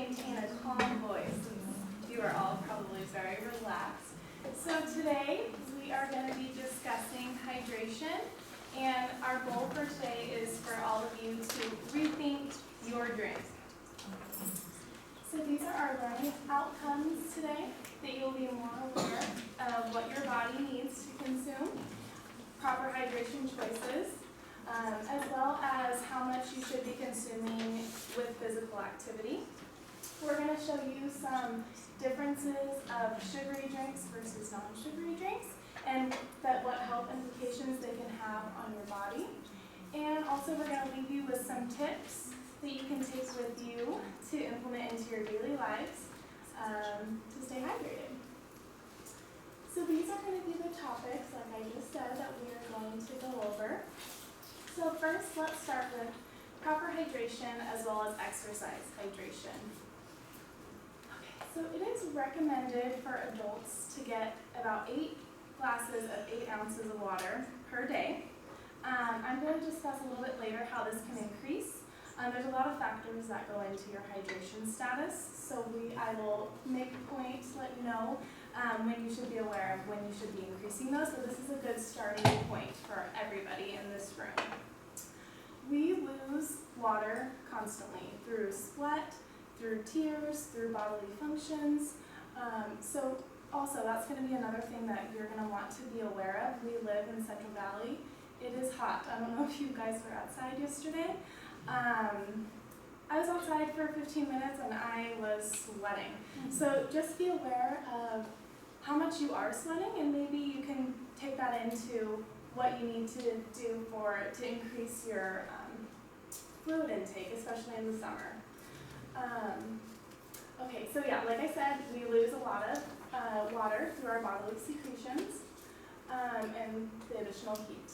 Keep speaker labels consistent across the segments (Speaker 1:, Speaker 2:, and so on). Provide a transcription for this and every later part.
Speaker 1: maintain a calm voice since you are all probably very relaxed. So today we are going to be discussing hydration, and our goal for today is for all of you to rethink your drink. So these are our learning outcomes today, that you'll be more aware of what your body needs to consume, proper hydration choices, as well as how much you should be consuming with physical activity. We're going to show you some differences of sugary drinks versus non-sugary drinks, and what health implications they can have on your body. And also we're going to leave you with some tips that you can take with you to implement into your daily lives to stay hydrated. So these are going to be the topics, like I just said, that we are going to go over. So first, let's start with proper hydration as well as exercise hydration. Okay, so it is recommended for adults to get about 8 glasses of 8 ounces of water per day. I'm going to discuss a little bit later how this can increase. There's a lot of factors that go into your hydration status, so I will make a point to let you know when you should be aware of when you should be increasing those. So this is a good starting point for everybody in this room. We lose water constantly through sweat, through tears, through bodily functions. So also that's going to be another thing that you're going to want to be aware of. We live in Central Valley. It is hot. I don't know if you guys were outside yesterday. I was outside for 15 minutes and I was sweating. So just be aware of how much you are sweating, and maybe you can take that into what you need to do to increase your fluid intake, especially in the summer. Okay, so yeah, like I said, we lose a lot of water through our bodily secretions and the additional heat.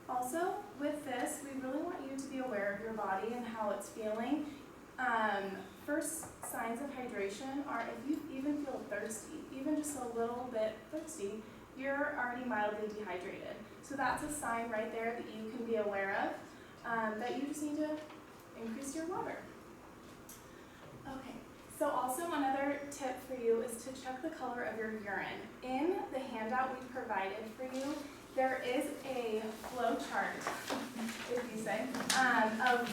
Speaker 1: Also, with this, we really want you to be aware of your body and how it's feeling. First signs of hydration are if you even feel thirsty, even just a little bit thirsty, you're already mildly dehydrated. So that's a sign right there that you can be aware of, that you just need to increase your water. Okay, so also another tip for you is to check the color of your urine. In the handout we provided for you, there is a flow chart, if you say, of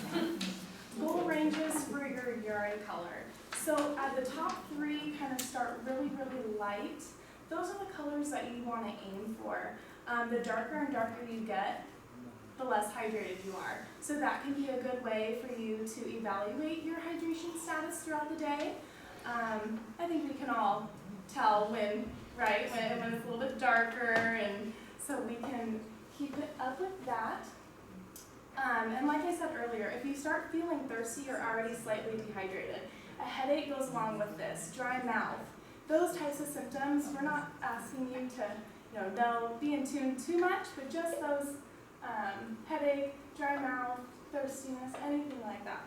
Speaker 1: goal ranges for your urine color. So the top 3 kind of start really, really light. Those are the colors that you want to aim for. The darker and darker you get, the less hydrated you are. So that can be a good way for you to evaluate your hydration status throughout the day. I think we can all tell when it's a little bit darker, and so we can keep it up with that. And like I said earlier, if you start feeling thirsty, you're already slightly dehydrated. A headache goes along with this, dry mouth. Those types of symptoms, we're not asking you to be in tune too much, but just those headache, dry mouth, thirstiness, anything like that.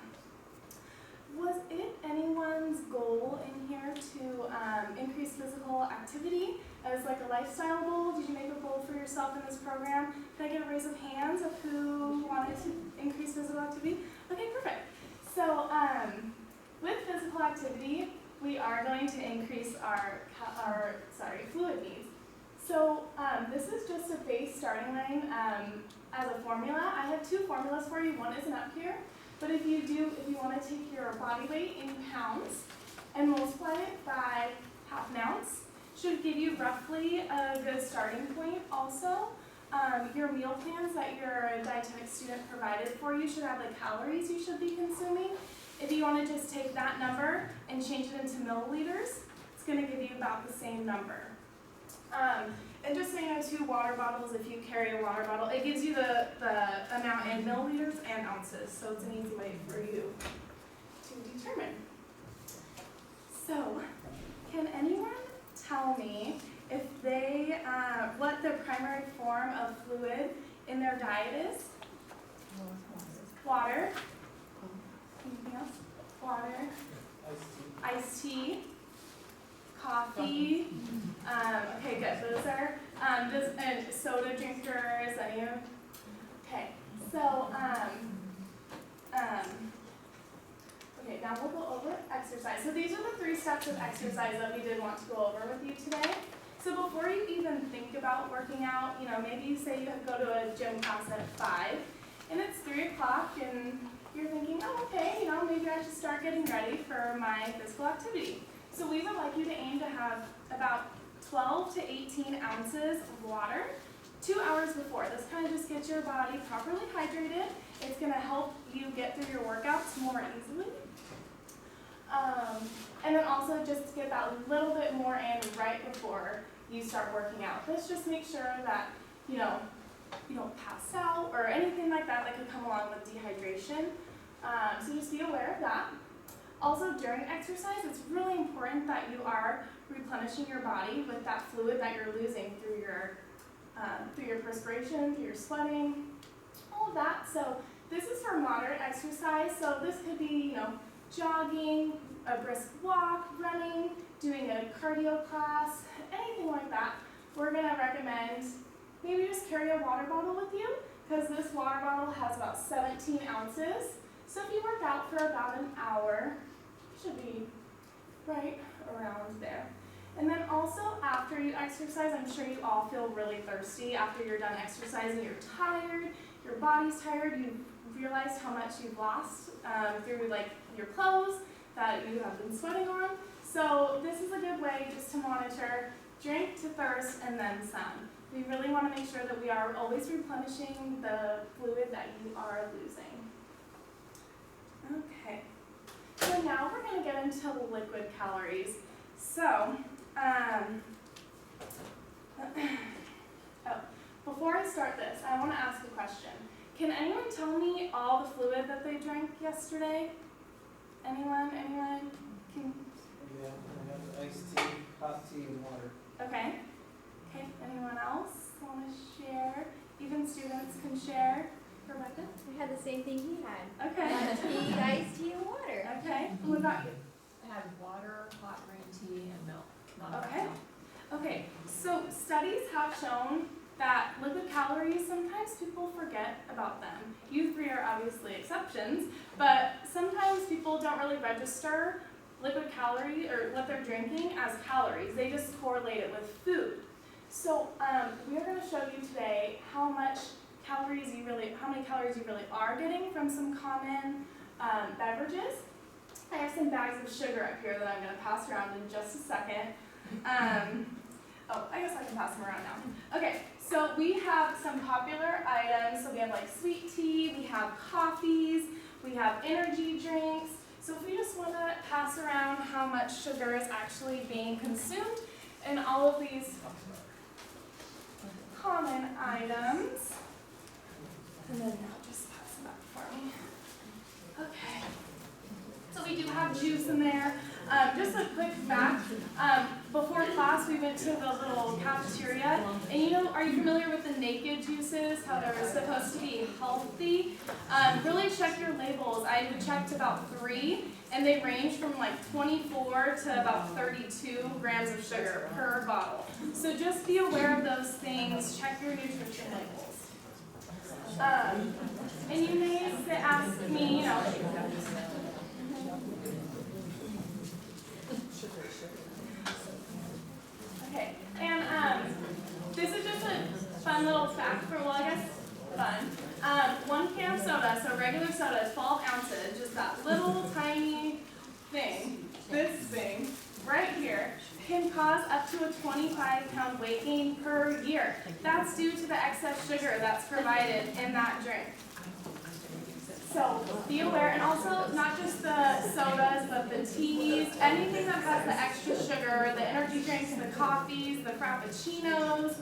Speaker 1: Was it anyone's goal in here to increase physical activity as like a lifestyle goal? Did you make a goal for yourself in this program? Can I get a raise of hands of who wanted to increase physical activity? Okay, perfect. So with physical activity, we are going to increase our fluid needs. So this is just a base starting line as a formula. I have 2 formulas for you. One isn't up here. But if you want to take your body weight in pounds and multiply it by half an ounce, should give you roughly a good starting point. Also, your meal plans that your dietetic student provided for you should have the calories you should be consuming. If you want to just take that number and change it into milliliters, it's going to give you about the same number. And just so you know, 2 water bottles, if you carry a water bottle, it gives you the amount in milliliters and ounces, so it's an easy way for you to determine. So, can anyone tell me if what the primary form of fluid in their diet is? Water. Anything else? Water. Iced tea. Coffee. Okay, good. Those are and soda drinkers. Okay. So exercise. So these are the 3 steps of exercise that we did want to go over with you today. So before you even think about working out, maybe you say you go to a gym class at 5, and it's 3 o'clock, and you're thinking, oh, okay, maybe I should start getting ready for my physical activity. So we would like you to aim to have about 12 to 18 ounces of water 2 hours before. This kind of just gets your body properly hydrated. It's going to help you get through your workouts more easily. And then also just get that little bit more in right before you start working out. Let's just make sure that, you don't pass out or anything like that could come along with dehydration. So just be aware of that. Also, during exercise, it's really important that you are replenishing your body with that fluid that you're losing through your perspiration, through your sweating, all of that. So this is for moderate exercise. So this could be, jogging, a brisk walk, running, doing a cardio class, anything like that. We're going to recommend maybe just carry a water bottle with you, because this water bottle has about 17 ounces. So if you work out for about an hour, it should be right around there. And then also after you exercise, I'm sure you all feel really thirsty after you're done exercising. You're tired, your body's tired, you've realized how much you've lost through your clothes that you have been sweating on. So this is a good way just to monitor, drink to thirst, and then some. We really want to make sure that we are always replenishing the fluid that you are losing. Okay, so now we're going to get into liquid calories. So, before I start this, I want to ask a question. Can anyone tell me all the fluid that they drank yesterday? Anyone? Can...
Speaker 2: Yeah, I have iced tea, hot tea, and water.
Speaker 1: Okay. Okay, anyone else want to share? Even students can share. Rebecca?
Speaker 3: I had the same thing he had.
Speaker 1: Okay.
Speaker 3: Iced tea and water.
Speaker 1: Okay, what about you?
Speaker 4: I had water, hot green tea, and milk. Not
Speaker 1: Okay.
Speaker 4: milk.
Speaker 1: Okay, so studies have shown that liquid calories, sometimes people forget about them. You 3 are obviously exceptions, but sometimes people don't really register liquid calorie or what they're drinking as calories. They just correlate it with food. So we are going to show you today how many calories you really are getting from some common beverages. I have some bags of sugar up here that I'm going to pass around in just a second. I guess I can pass them around now. Okay, so we have some popular items. So we have sweet tea, we have coffees, we have energy drinks. So if we just want to pass around how much sugar is actually being consumed in all of these common items. And then now just pass them back for me. Okay. So we do have juice in there. Just a quick fact, before class we went to the little cafeteria, and are you familiar with the naked juices, how they're supposed to be healthy? Really check your labels. I checked about 3, and they range from 24 to about 32 grams of sugar per bottle. So just be aware of those things, check your nutrition labels. And you may ask me, okay, and this is just a fun little fact for, I guess, fun. 1 can of soda, so regular soda is 12 ounces, just that little tiny thing, this thing, right here, can cause up to a 25-pound weight gain per year. That's due to the excess sugar that's provided in that drink. So be aware, and also not just the sodas, but the teas, anything that has the extra sugar, the energy drinks, the coffees, the frappuccinos,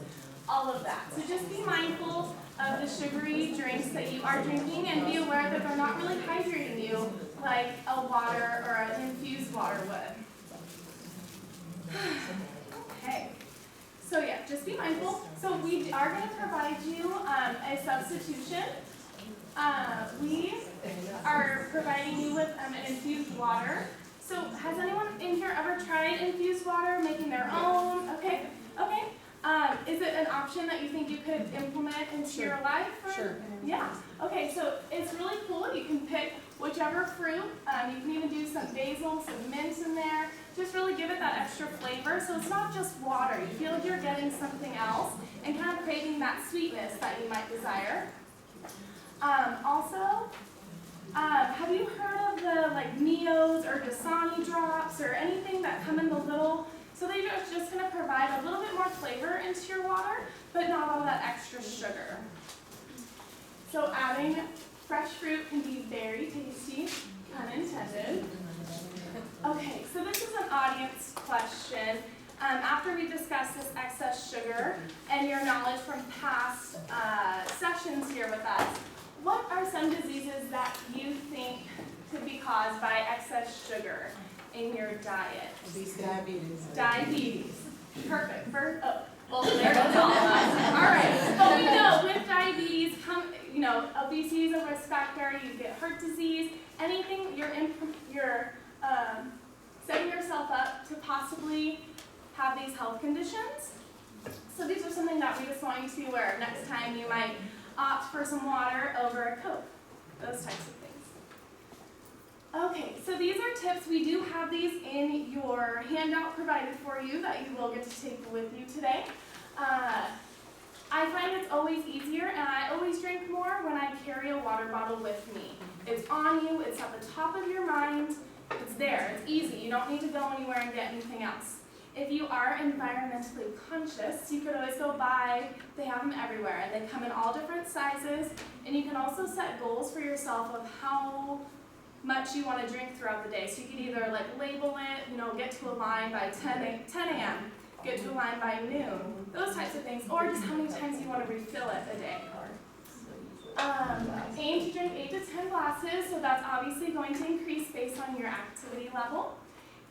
Speaker 1: all of that. So just be mindful of the sugary drinks that you are drinking, and be aware that they're not really hydrating you like a water or an infused water would. Okay. So yeah, just be mindful. So we are going to provide you a substitution. We are providing you with an infused water. So has anyone in here ever tried infused water, making their own? Okay. Is it an option that you think you could implement into your life?
Speaker 4: Sure.
Speaker 1: Yeah. Okay, so it's really cool. You can pick which whichever fruit. You can even do some basil, some mint in there. Just really give it that extra flavor. So it's not just water. You feel like you're getting something else and kind of creating that sweetness that you might desire. Also, have you heard of the like Neos or Dasani drops or anything that come in the little? So they're just going to provide a little bit more flavor into your water, but not all that extra sugar. So adding fresh fruit can be very tasty, pun intended. Okay, so this is an audience question. After we discuss this excess sugar and your knowledge from past sessions here with us, what are some diseases that you think could be caused by excess sugar in your diet?
Speaker 2: Diabetes.
Speaker 1: Diabetes. Perfect. Well, there goes all of us. All right. But we know with diabetes, obesity is a risk factor. You get heart disease. Anything you're setting yourself up to possibly have these health conditions. So these are something that we just want you to be aware of. Next time you might opt for some water over a Coke. Those types of things. Okay, so these are tips. We do have these in your handout provided for you that you will get to take with you today. I find it's always easier, and I always drink more when I carry a water bottle with me. It's on you, it's at the top of your mind, it's there, it's easy. You don't need to go anywhere and get anything else. If you are environmentally conscious, you could always go buy, they have them everywhere, and they come in all different sizes, and you can also set goals for yourself of how much you want to drink throughout the day. So you can either label it, get to a line by 10 a.m., get to a line by noon, those types of things, or just how many times you want to refill it a day. Aim to drink 8 to 10 glasses, so that's obviously going to increase based on your activity level.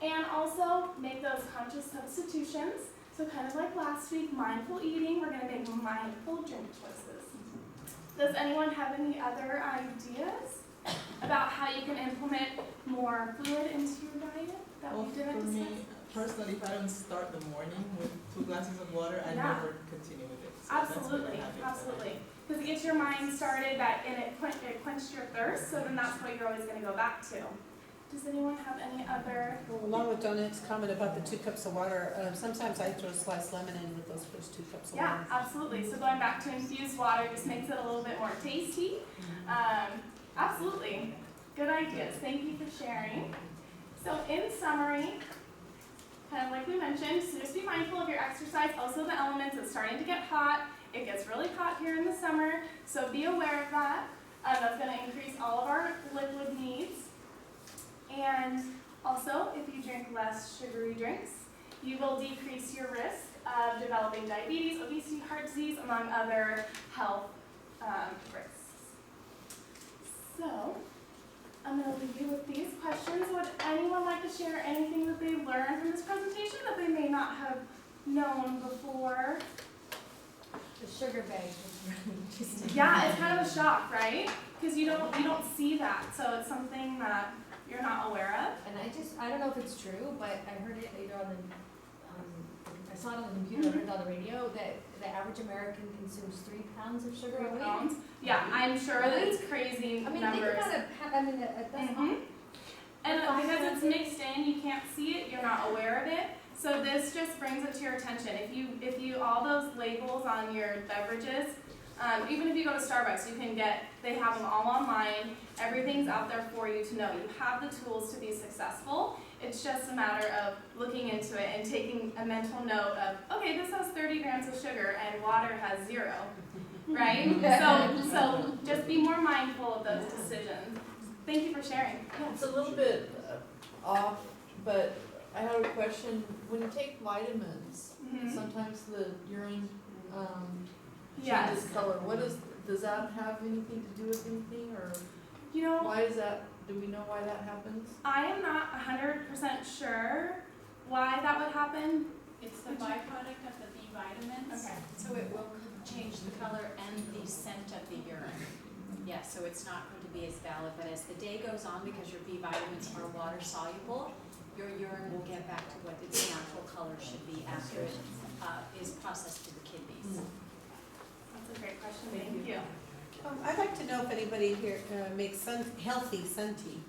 Speaker 1: And also make those conscious substitutions. So kind of like last week, mindful eating, we're going to make mindful drink choices. Does anyone have any other ideas about how you can implement more fluid into your diet that we didn't discuss?
Speaker 5: For me, personally, if I don't start the morning with 2 glasses of water, I never continue with it. So
Speaker 1: Absolutely. Because it gets your mind started and it quenched your thirst, so then that's what you're always going to go back to. Does anyone have any other?
Speaker 2: Well, along with Donet's comment about the 2 cups of water, sometimes I throw a sliced lemon in with those first 2 cups of water.
Speaker 1: Yeah, absolutely. So going back to infused water just makes it a little bit more tasty. Absolutely. Good ideas. Thank you for sharing. So in summary, kind of like we mentioned, so just be mindful of your exercise. Also the elements, it's starting to get hot. It gets really hot here in the summer, so be aware of that. That's going to increase all of our liquid needs. And also, if you drink less sugary drinks, you will decrease your risk of developing diabetes, obesity, heart disease, among other health risks. So, I'm going to leave you with these questions. Would anyone like to share anything that they learned from this presentation that they may not have known before?
Speaker 3: The sugar bag was really interesting.
Speaker 1: Yeah, it's kind of a shock, right? Because you don't see that, so it's something that you're not aware of.
Speaker 3: And I don't know if it's true, but I heard it later on I saw it on the computer, I heard it on the radio, that the average American consumes 3 pounds of sugar a week.
Speaker 1: Pounds. Yeah, I'm sure that it's crazy numbers.
Speaker 3: That's
Speaker 1: And because it's mixed in, you can't see it, you're not aware of it. So this just brings it to your attention. If you all those labels on your beverages, even if you go to Starbucks, they have them all online. Everything's out there for you to know. You have the tools to be successful. It's just a matter of looking into it and taking a mental note of, okay, this has 30 grams of sugar and water has 0, right? So just be more mindful of those decisions. Thank you for sharing.
Speaker 6: It's a little bit off, but I have a question. When you take vitamins, sometimes the urine changes color. Does that have anything to do with anything, or why is that? Do we know why that happens?
Speaker 1: I am not 100% sure why that would happen.
Speaker 7: It's the byproduct of the B vitamins.
Speaker 1: Okay.
Speaker 7: So it will change the color and the scent of the urine. Yeah, so it's not going to be as valid, but as the day goes on, because your B vitamins are water soluble, your urine will get back to what its natural color should be after it is processed through the kidneys.
Speaker 1: That's a great question. Thank you.
Speaker 2: I'd like to know if anybody here makes healthy sun tea.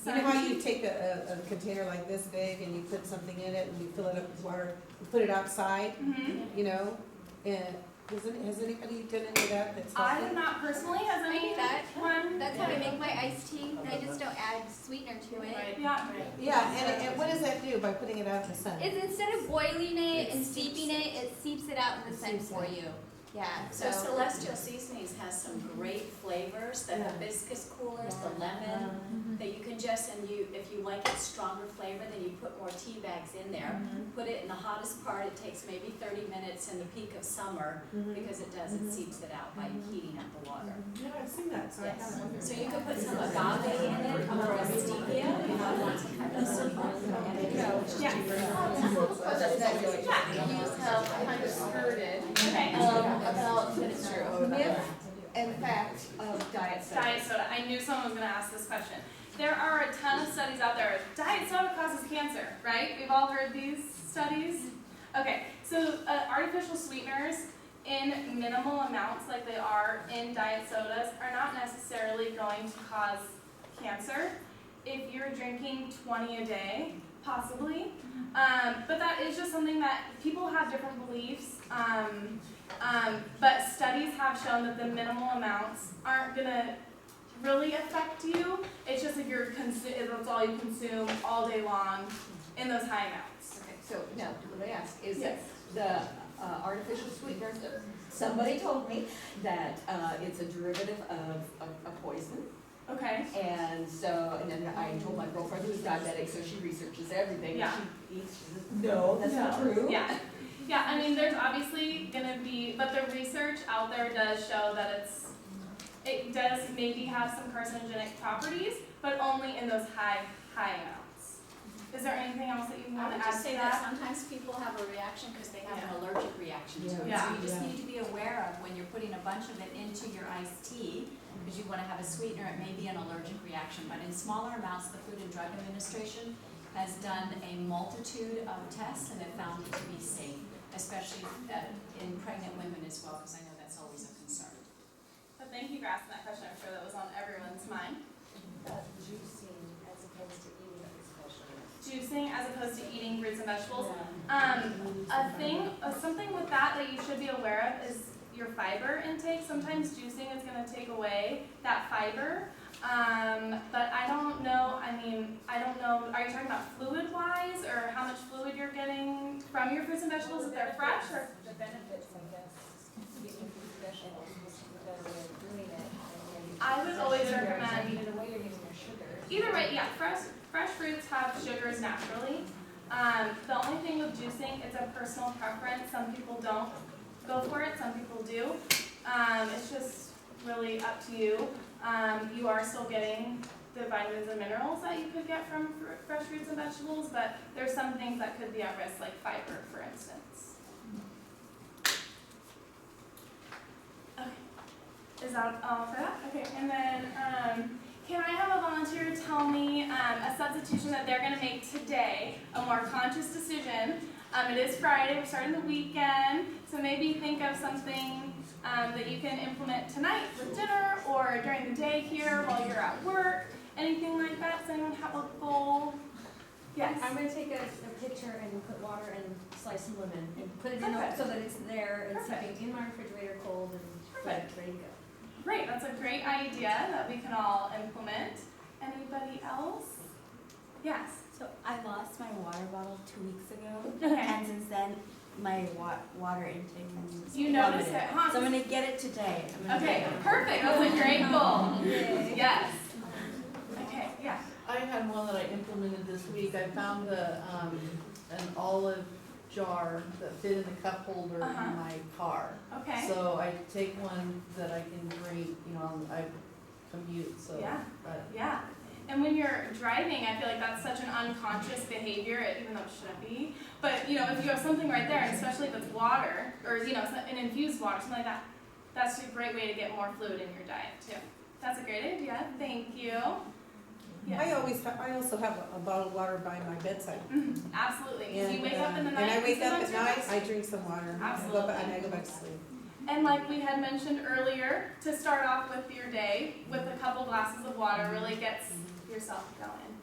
Speaker 2: You know how you take a container like this big and you put something in it and you fill it up with water, you put it outside,
Speaker 1: Mm-hmm.
Speaker 2: you know? And has anybody done any of that that's
Speaker 1: I
Speaker 2: healthy?
Speaker 1: have not personally, has
Speaker 8: I do that.
Speaker 1: anyone?
Speaker 8: That's how I make my iced tea, and I just don't add sweetener to it.
Speaker 1: Yeah.
Speaker 2: Yeah, and what does that do by putting it out in the sun?
Speaker 8: It's instead of boiling it and steeping it, it seeps it out in the sun for you. Yeah,
Speaker 7: So
Speaker 8: so.
Speaker 7: Celestial Seasonings has some great flavors, the hibiscus coolers, the lemon, that you can just, and you, if you like it stronger flavor, then you put more tea bags in there. Put it in the hottest part, it takes maybe 30 minutes in the peak of summer, because it does, it seeps it out by heating up the water.
Speaker 2: Yeah, I've seen that, so I
Speaker 7: Yes,
Speaker 2: kind of wondered.
Speaker 7: so you can put some agave in it, or a stevia, if you want some kind of
Speaker 9: Kind of skirted,
Speaker 1: Okay.
Speaker 9: about the myth and fact of diet soda.
Speaker 1: Diet soda. I knew someone was going to ask this question. There are a ton of studies out there. Diet soda causes cancer, right? We've all heard these studies. Okay, so artificial sweeteners in minimal amounts like they are in diet sodas are not necessarily going to cause cancer. If you're drinking 20 a day, possibly. But that is just something that people have different beliefs. But studies have shown that the minimal amounts aren't going to really affect you. It's just if you're if that's all you consume all day long in those high amounts.
Speaker 9: Okay, so now, what I ask is
Speaker 1: Yes.
Speaker 9: the artificial sweeteners, somebody told me that it's a derivative of a poison.
Speaker 1: Okay.
Speaker 9: And so, and then I told my girlfriend who's diabetic, so she researches everything.
Speaker 1: Yeah.
Speaker 9: She eats, she says, no, that's not true.
Speaker 1: Yeah. Yeah, I mean, there's obviously going to be, but the research out there does show that it does maybe have some carcinogenic properties, but only in those high amounts. Is there anything else that you
Speaker 7: I
Speaker 1: want
Speaker 7: would
Speaker 1: to add
Speaker 7: just
Speaker 1: to
Speaker 7: say
Speaker 1: that?
Speaker 7: that sometimes people have a reaction because they have an allergic reaction to it.
Speaker 1: Yeah.
Speaker 7: So you just need to be aware of when you're putting a bunch of it into your iced tea, because you want to have a sweetener, it may be an allergic reaction. But in smaller amounts, the Food and Drug Administration has done a multitude of tests and have found it to be safe, especially in pregnant women as well, because I know that's always a concern.
Speaker 1: So thank you for asking that question. I'm sure that was on everyone's mind.
Speaker 10: Juicing as opposed to eating especially.
Speaker 1: Juicing as opposed to eating fruits and vegetables. Something with that you should be aware of is your fiber intake. Sometimes juicing is going to take away that fiber. But I don't know, are you talking about fluid-wise, or how much fluid you're getting from your fruits and vegetables if they're fresh? Or?
Speaker 10: The benefits, I guess, eating fruit and vegetables because they're doing it.
Speaker 1: I would always recommend,
Speaker 10: Either way, you're using your sugars.
Speaker 1: either way, yeah, fresh fruits have sugars naturally. The only thing with juicing, it's a personal preference. Some people don't go for it, some people do. It's just really up to you. You are still getting the vitamins and minerals that you could get from fresh fruits and vegetables, but there's some things that could be at risk, like fiber, for instance. Okay, is that all for that? Okay, and then can I have a volunteer tell me a substitution that they're going to make today, a more conscious decision? It is Friday, we're starting the weekend, so maybe think of something that you can implement tonight with dinner or during the day here while you're at work, anything like that. Does anyone have a goal? Yes.
Speaker 3: I'm gonna take a picture and put water and slice some lemon and put it in
Speaker 1: Perfect.
Speaker 3: so that it's there and
Speaker 1: Perfect.
Speaker 3: sitting in my refrigerator cold and
Speaker 1: Perfect.
Speaker 3: ready to go.
Speaker 1: Great, that's a great idea that we can all implement. Anybody else? Yes.
Speaker 11: So I lost my water bottle 2 weeks ago,
Speaker 1: Okay.
Speaker 11: and since then my water intake has
Speaker 1: You noticed it,
Speaker 11: plummeted.
Speaker 1: huh?
Speaker 11: So I'm gonna get it today. I'm gonna
Speaker 1: Okay,
Speaker 11: get it.
Speaker 1: perfect. That's a great goal. Yes. Okay, yeah.
Speaker 6: I had one that I implemented this week. I found an olive jar that fit in the cup holder
Speaker 1: Uh-huh.
Speaker 6: in my car.
Speaker 1: Okay.
Speaker 6: So I take one that I can drink, I commute, so.
Speaker 1: Yeah.
Speaker 6: But
Speaker 1: Yeah. And when you're driving, I feel like that's such an unconscious behavior, even though it shouldn't be. But, if you have something right there, and especially if it's water, or, an infused water, something like that, that's a great way to get more fluid in your diet, too. That's a great idea. Thank you. Yes.
Speaker 2: I also have a bottle of water by my bedside.
Speaker 1: Absolutely. 'Cause you wake up in the
Speaker 2: And
Speaker 1: night
Speaker 2: I wake
Speaker 1: and
Speaker 2: up at
Speaker 1: sometimes
Speaker 2: night, I drink some water.
Speaker 1: Absolutely.
Speaker 2: And I go back to sleep.
Speaker 1: And like we had mentioned earlier, to start off with your day with a couple glasses of water really gets yourself going.